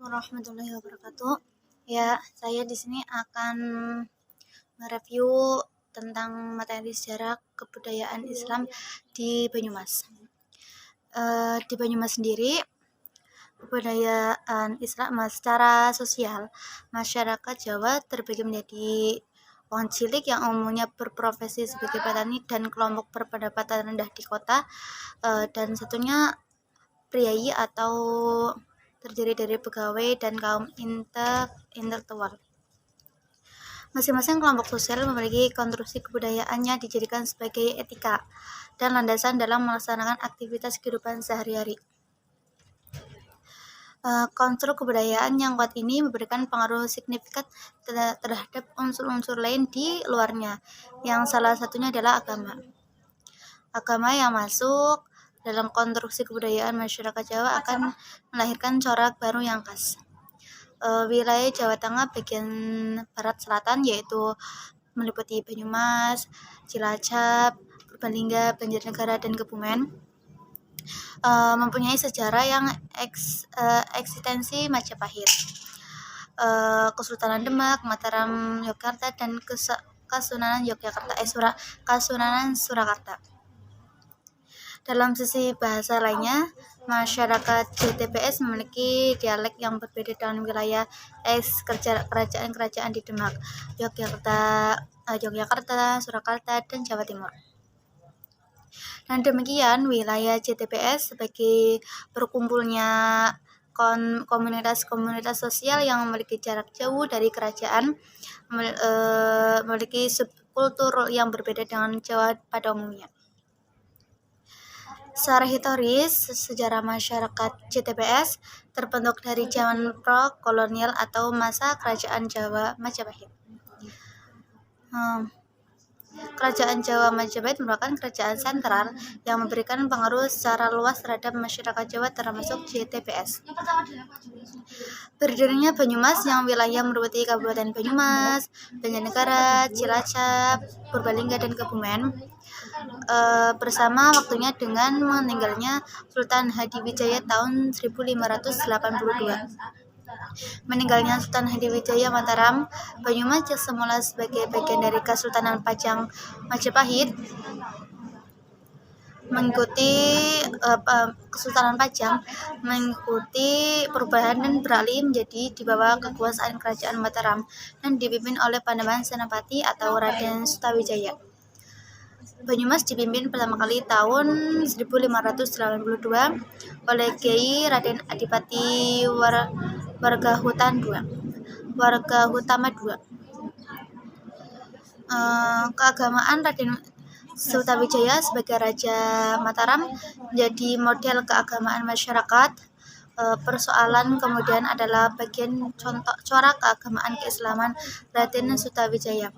Warahmatullahi wabarakatuh. Ya, saya di sini akan mereview tentang materi sejarah kebudayaan Islam di Banyumas. Di Banyumas sendiri, kebudayaan Islam secara sosial, masyarakat Jawa terbagi menjadi wong cilik yang umumnya berprofesi sebagai petani dan kelompok berpendapatan rendah di kota, dan satunya priayi atau terdiri dari pegawai dan kaum intelektual. Masing-masing kelompok sosial memiliki konstruksi kebudayaannya dijadikan sebagai etika dan landasan dalam melaksanakan aktivitas kehidupan sehari-hari. Konstruk kebudayaan yang kuat ini memberikan pengaruh signifikan terhadap unsur-unsur lain di luarnya, yang salah satunya adalah agama. Agama yang masuk dalam konstruksi kebudayaan masyarakat Jawa akan melahirkan corak baru yang khas. Wilayah Jawa Tengah bagian barat selatan, yaitu meliputi Banyumas, Cilacap, Purbalingga, Banjarnegara, dan Kebumen, mempunyai sejarah yang eksistensi Majapahit, Kesultanan Demak, Mataram, Yogyakarta, dan Kasunanan Kasunanan Surakarta. Dalam sisi bahasa lainnya, masyarakat JTPS memiliki dialek yang berbeda dengan wilayah kerajaan-kerajaan di Demak, Yogyakarta, Surakarta, dan Jawa Timur. Dan demikian, wilayah JTPS sebagai berkumpulnya komunitas-komunitas sosial yang memiliki jarak jauh dari kerajaan, memiliki subkultur yang berbeda dengan Jawa pada umumnya. Secara historis, sejarah masyarakat JTPS terbentuk dari zaman pro-kolonial atau masa kerajaan Jawa Majapahit. Kerajaan Jawa Majapahit merupakan kerajaan sentral yang memberikan pengaruh secara luas terhadap masyarakat Jawa termasuk JTPS. Berdirinya Banyumas yang wilayah meliputi Kabupaten Banyumas, Banjarnegara, Cilacap, Purbalingga, dan Kebumen, bersama waktunya dengan meninggalnya Sultan Hadiwijaya tahun 1582. Meninggalnya Sultan Hadiwijaya Mataram, Banyumas yang semula sebagai bagian dari Kesultanan Pajang Majapahit Kesultanan Pajang mengikuti perubahan dan beralih menjadi di bawah kekuasaan Kerajaan Mataram dan dipimpin oleh Pademangan Senapati atau Raden Sutawijaya. Banyumas dipimpin pertama kali tahun 1582 oleh Kiai Raden Adipati Wargahutama II. Keagamaan Raden Sutawijaya sebagai Raja Mataram menjadi model keagamaan masyarakat. Persoalan kemudian adalah bagian contoh corak keagamaan keislaman Raden Sutawijaya.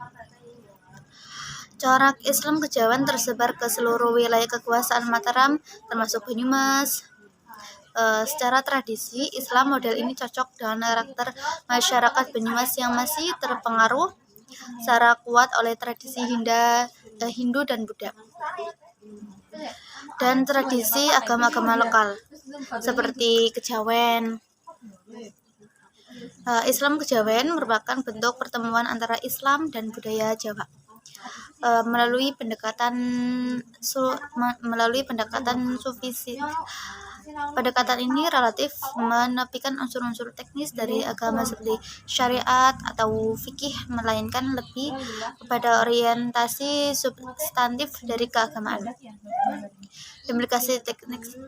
Corak Islam kejawen tersebar ke seluruh wilayah kekuasaan Mataram, termasuk Banyumas. Secara tradisi, Islam model ini cocok dengan karakter masyarakat Banyumas yang masih terpengaruh secara kuat oleh tradisi Hindu dan Buddha, dan tradisi agama-agama lokal seperti kejawen. Islam kejawen merupakan bentuk pertemuan antara Islam dan budaya Jawa. Melalui pendekatan sufistik. Pendekatan ini relatif menepikan unsur-unsur teknis dari agama seperti syariat atau fikih, melainkan lebih kepada orientasi substantif dari keagamaan. Implikasi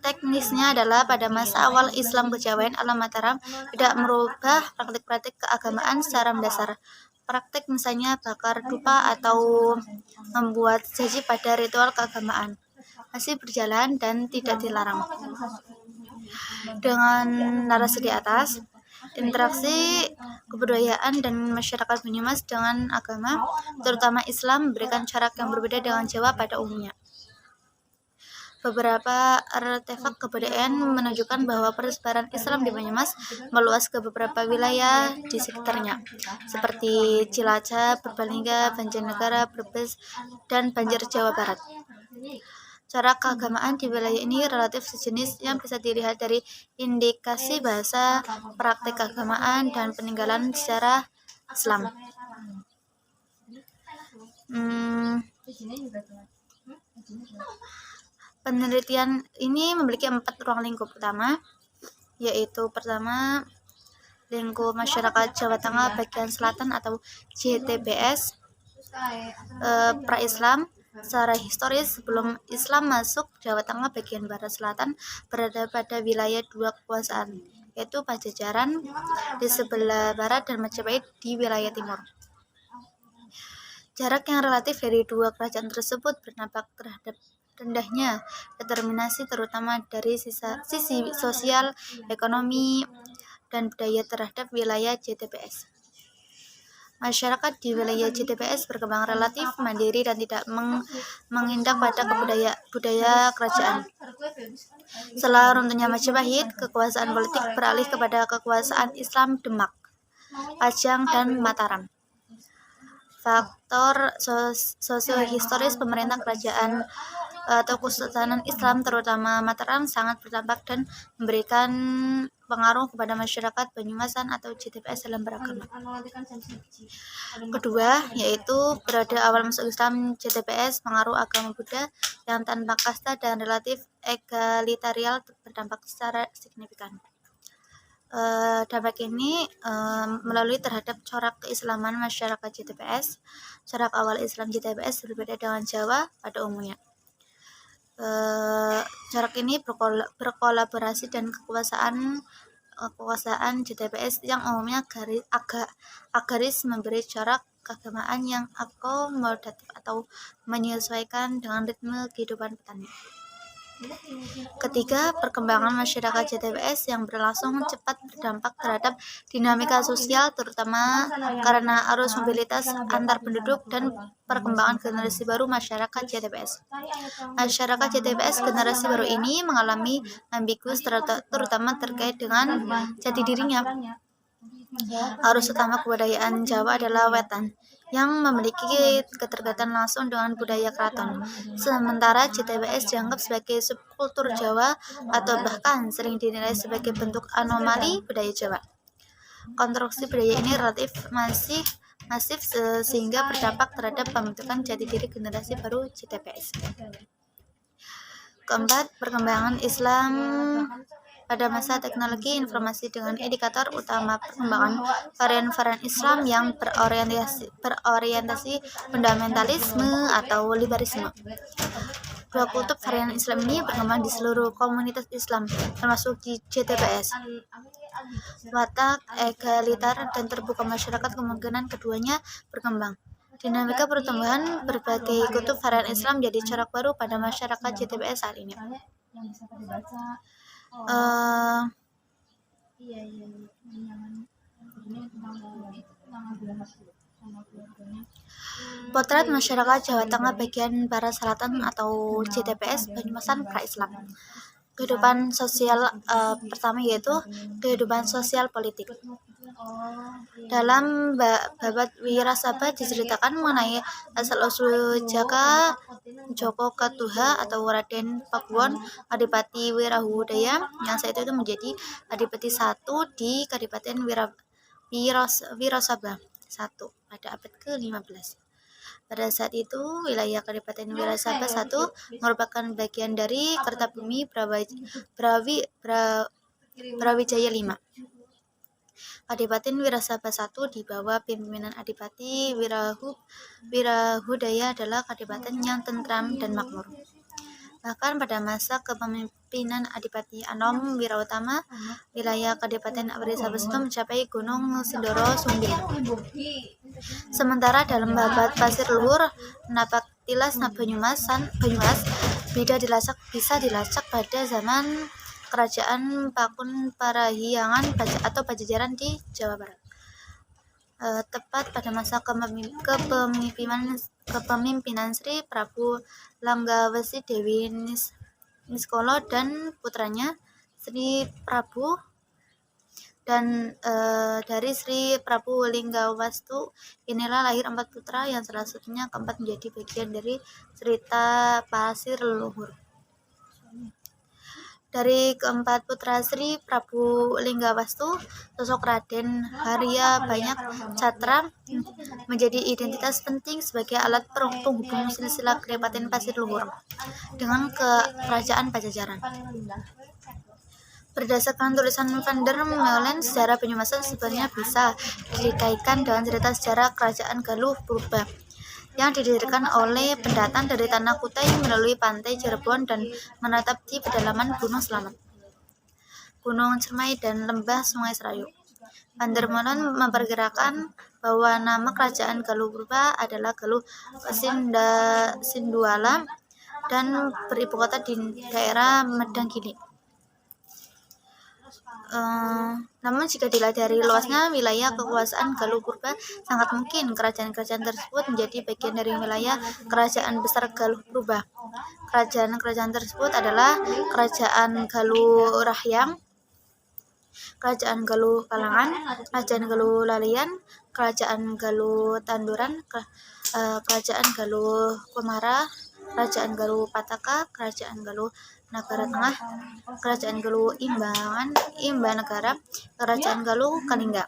teknisnya adalah pada masa awal Islam kejawen ala Mataram tidak merubah praktik-praktik keagamaan secara mendasar. Praktik misalnya bakar dupa atau membuat sesaji pada ritual keagamaan masih berjalan dan tidak dilarang. Dengan narasi di atas, interaksi kebudayaan dan masyarakat Banyumas dengan agama, terutama Islam, memberikan corak yang berbeda dengan Jawa pada umumnya. Beberapa artefak kebudayaan menunjukkan bahwa persebaran Islam di Banyumas meluas ke beberapa wilayah di sekitarnya, seperti Cilacap, Purbalingga, Banjarnegara, Brebes, dan Banjar Jawa Barat. Corak keagamaan di wilayah ini relatif sejenis yang bisa dilihat dari indikasi bahasa, praktik keagamaan, dan peninggalan sejarah Islam. Penelitian ini memiliki 4 ruang lingkup utama, yaitu pertama, lingkup masyarakat Jawa Tengah bagian selatan atau JTBS, pra-Islam. Secara historis, sebelum Islam masuk, Jawa Tengah bagian barat selatan berada pada wilayah dua kekuasaan, yaitu Pajajaran di sebelah barat dan Majapahit di wilayah timur. Jarak yang relatif dari dua kerajaan tersebut berdampak terhadap rendahnya determinasi terutama dari sisi sosial, ekonomi, dan budaya terhadap wilayah JTBS. Masyarakat di wilayah JTBS berkembang relatif mandiri dan tidak mengindak pada budaya kerajaan. Setelah runtuhnya Majapahit, kekuasaan politik beralih kepada kekuasaan Islam Demak, Pajang, dan Mataram. Faktor sosiohistoris pemerintah kerajaan atau Kesultanan Islam terutama Mataram sangat berdampak dan memberikan pengaruh kepada masyarakat Banyumasan atau JTBS dalam beragama. Kedua, yaitu berada awal masuk Islam JTBS, pengaruh agama Buddha yang tanpa kasta dan relatif egalitarian berdampak secara signifikan. Dampak ini melalui terhadap corak keislaman masyarakat JTBS. Corak awal Islam JTBS berbeda dengan Jawa pada umumnya. Corak ini berkolaborasi dan kekuasaan JTBS yang umumnya agaris memberi corak keagamaan yang akomodatif atau menyesuaikan dengan ritme kehidupan petani. Ketiga, perkembangan masyarakat JTBS yang berlangsung cepat berdampak terhadap dinamika sosial, terutama karena arus mobilitas antar penduduk dan perkembangan generasi baru masyarakat JTBS. Masyarakat JTBS generasi baru ini mengalami ambigus terutama terkait dengan jati dirinya. Arus utama kebudayaan Jawa adalah Wetan, yang memiliki keterkaitan langsung dengan budaya keraton. Sementara JTBS dianggap sebagai subkultur Jawa atau bahkan sering dinilai sebagai bentuk anomali budaya Jawa. Konstruksi budaya ini relatif masif sehingga berdampak terhadap pembentukan jati diri generasi baru JTBS. Keempat, perkembangan Islam pada masa teknologi informasi dengan indikator utama perkembangan varian-varian Islam yang berorientasi fundamentalisme atau liberalisme. Dua kutub varian Islam ini berkembang di seluruh komunitas Islam, termasuk di JTBS. Watak egaliter dan terbuka masyarakat kemungkinan keduanya berkembang. Dinamika pertumbuhan berbagai kutub varian Islam jadi corak baru pada masyarakat JTBS saat ini. Potret masyarakat Jawa Tengah bagian barat selatan atau JTBS Banyumasan pra-Islam. Kehidupan sosial pertama yaitu kehidupan sosial politik. Dalam babat Wirasaba diceritakan mengenai asal-usul Joko Katuha atau Raden Pakuwon, Adipati Wirahudaya yang saat itu menjadi Adipati 1 di Kadipaten Wirasaba 1 pada abad ke-15. Pada saat itu, wilayah Kadipaten Wirasaba 1 merupakan bagian dari Kertabumi Brawijaya 5. Kadipaten Wirasaba 1 di bawah pimpinan Adipati Wirahudaya adalah kadipaten yang tentram dan makmur. Bahkan pada masa kepemimpinan Adipati Anom Wirautama, wilayah Kadipaten Wirasaba 1 mencapai Gunung Sindoro Sumbing. Sementara dalam babat Pasir Luhur, Napak Tilas Banyumas bisa dilacak pada zaman Kerajaan Pakun Parahyangan atau Pajajaran di Jawa Barat. Tepat pada masa kepemimpinan Sri Prabu Langgawesi Dewi Niskolo dan putranya Sri Prabu dan dari Sri Prabu Linggawastu inilah lahir 4 putra yang salah satunya keempat menjadi bagian dari cerita Pasir Luhur. Dari keempat putra Sri Prabu Linggawastu, sosok Raden Harya Banyak Catra menjadi identitas penting sebagai alat penghubung silsilah Kadipaten Pasir Luhur dengan kerajaan Pajajaran. Berdasarkan tulisan Van der Meulen, sejarah Banyumasan sebenarnya bisa dikaitkan dengan cerita sejarah Kerajaan Galuh Purba yang didirikan oleh pendatang dari Tanah Kutai melalui pantai Cirebon dan menetap di pedalaman Gunung Slamet, Gunung Cermai, dan lembah Sungai Serayu. Van der Meulen memperkirakan bahwa nama kerajaan Galuh Purba adalah Galuh Sinduala dan beribu kota di daerah Medang Gili. Namun jika dilihat dari luasnya wilayah kekuasaan Galuh Purba, sangat mungkin kerajaan-kerajaan tersebut menjadi bagian dari wilayah kerajaan besar Galuh Purba. Kerajaan-kerajaan tersebut adalah Kerajaan Galuh Rahyang, Kerajaan Galuh Kalangan, Kerajaan Galuh Lalian, Kerajaan Galuh Tanduran, Kerajaan Galuh Komara, Kerajaan Galuh Pataka, Kerajaan Galuh Nagara Tengah, Kerajaan Galuh Imbanegara, Kerajaan Galuh Kalingga.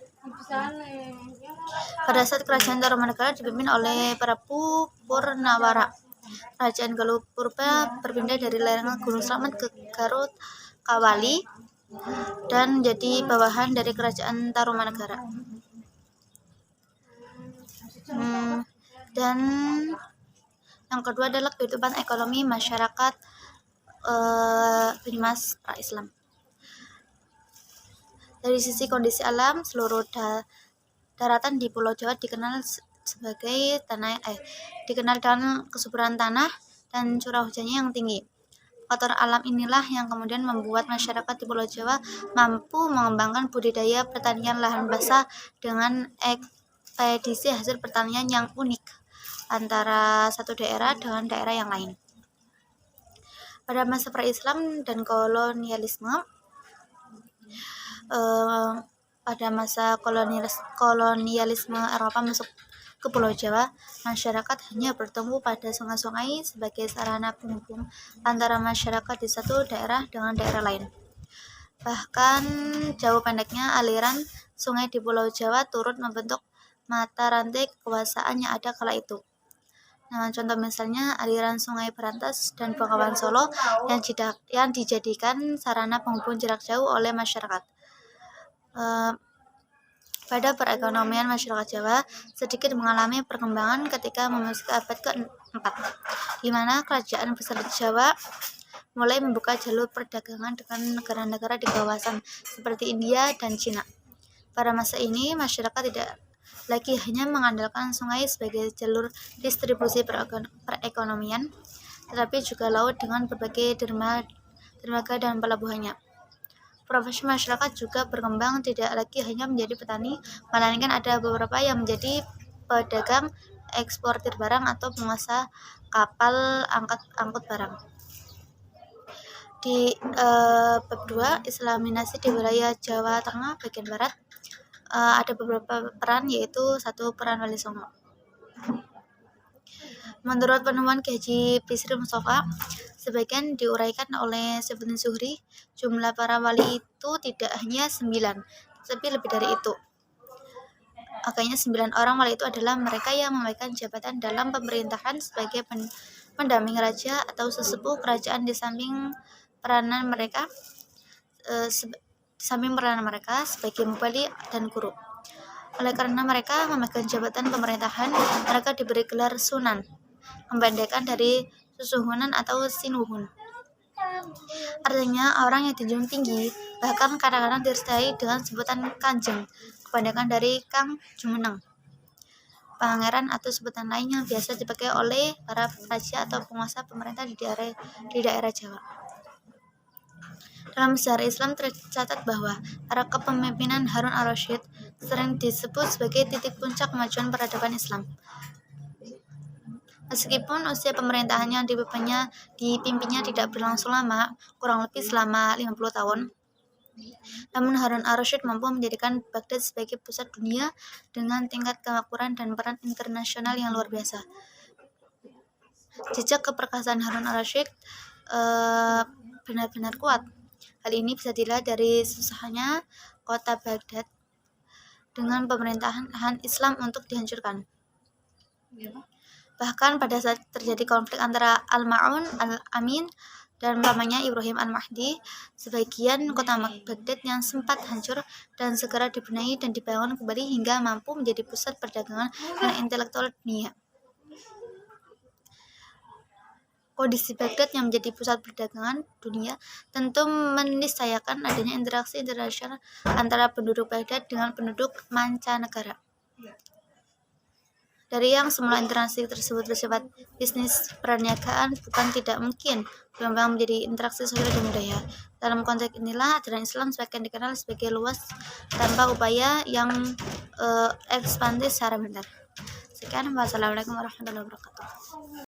Pada saat Kerajaan Tarumanegara dipimpin oleh Prabu Purnawara, Kerajaan Galuh Purba berpindah dari lereng Gunung Slamet ke Garut Kawali dan jadi bawahan dari Kerajaan Tarumanegara. Dan yang kedua adalah kehidupan ekonomi masyarakat Banyumas pra-Islam. Dari sisi kondisi alam, seluruh daratan di Pulau Jawa dikenal dengan kesuburan tanah dan curah hujannya yang tinggi. Faktor alam inilah yang kemudian membuat masyarakat di Pulau Jawa mampu mengembangkan budidaya pertanian lahan basah dengan ekspedisi hasil pertanian yang unik antara satu daerah dengan daerah yang lain. Pada masa pra-Islam dan kolonialisme, pada masa kolonialisme Eropa masuk ke Pulau Jawa, masyarakat hanya bertumpu pada sungai-sungai sebagai sarana penghubung antara masyarakat di satu daerah dengan daerah lain. Bahkan jauh pendeknya aliran sungai di Pulau Jawa turut membentuk mata rantai kekuasaan yang ada kala itu. Nah, contoh misalnya aliran Sungai Berantas dan Bengawan Solo yang dijadikan sarana penghubung jarak jauh oleh masyarakat. Pada perekonomian masyarakat Jawa sedikit mengalami perkembangan ketika memasuki abad ke-4, di mana kerajaan besar Jawa mulai membuka jalur perdagangan dengan negara-negara di kawasan seperti India dan Cina. Pada masa ini, masyarakat tidak lagi hanya mengandalkan sungai sebagai jalur distribusi perekonomian, tetapi juga laut dengan berbagai dermaga dan pelabuhannya. Profesi masyarakat juga berkembang, tidak lagi hanya menjadi petani, melainkan ada beberapa yang menjadi pedagang, eksportir barang, atau penguasa kapal angkut barang. Di bab 2, Islaminasi di wilayah Jawa Tengah bagian Barat, ada beberapa peran, yaitu 1. Peran Wali Songo. Menurut penemuan Ki Haji Bisri Mustafa, sebagian diuraikan oleh Saifuddin Zuhri, jumlah para wali itu tidak hanya 9, tapi lebih dari itu. Agaknya 9 orang wali itu adalah mereka yang memegang jabatan dalam pemerintahan sebagai pendamping raja atau sesepuh kerajaan di samping peranan mereka sebagai mubali dan guru. Oleh karena mereka memegang jabatan pemerintahan, mereka diberi gelar Sunan, membedakan dari Susuhunan atau Sinuhun. Artinya orang yang dijunjung tinggi, bahkan kadang-kadang disertai dengan sebutan Kanjeng, kebanyakan dari Kang Jumeneng, pangeran atau sebutan lain yang biasa dipakai oleh para raja atau penguasa pemerintah di daerah Jawa. Dalam sejarah Islam tercatat bahwa era kepemimpinan Harun al-Rasyid sering disebut sebagai titik puncak kemajuan peradaban Islam. Meskipun usia pemerintahan yang dipimpinnya tidak berlangsung lama, kurang lebih selama 50 tahun, namun Harun al-Rasyid mampu menjadikan Baghdad sebagai pusat dunia dengan tingkat kemakmuran dan peran internasional yang luar biasa. Jejak keperkasaan Harun al-Rasyid benar-benar kuat. Hal ini bisa dilihat dari susahnya kota Baghdad dengan pemerintahan Islam untuk dihancurkan. Bahkan pada saat terjadi konflik antara Al-Ma'un Al-Amin dan pamannya Ibrahim Al-Mahdi, sebagian kota Baghdad yang sempat hancur dan segera dibenahi dan dibangun kembali hingga mampu menjadi pusat perdagangan dan intelektual dunia. Kondisi Baghdad yang menjadi pusat perdagangan dunia tentu meniscayakan adanya interaksi internasional antara penduduk Baghdad dengan penduduk mancanegara. Dari yang semula interaksi tersebut bersifat bisnis perniagaan, bukan tidak mungkin berkembang menjadi interaksi sosial dan budaya. Dalam konteks inilah ajaran Islam semakin dikenal sebagai luas tanpa upaya yang ekspansif secara benar. Sekian, wassalamualaikum warahmatullahi wabarakatuh.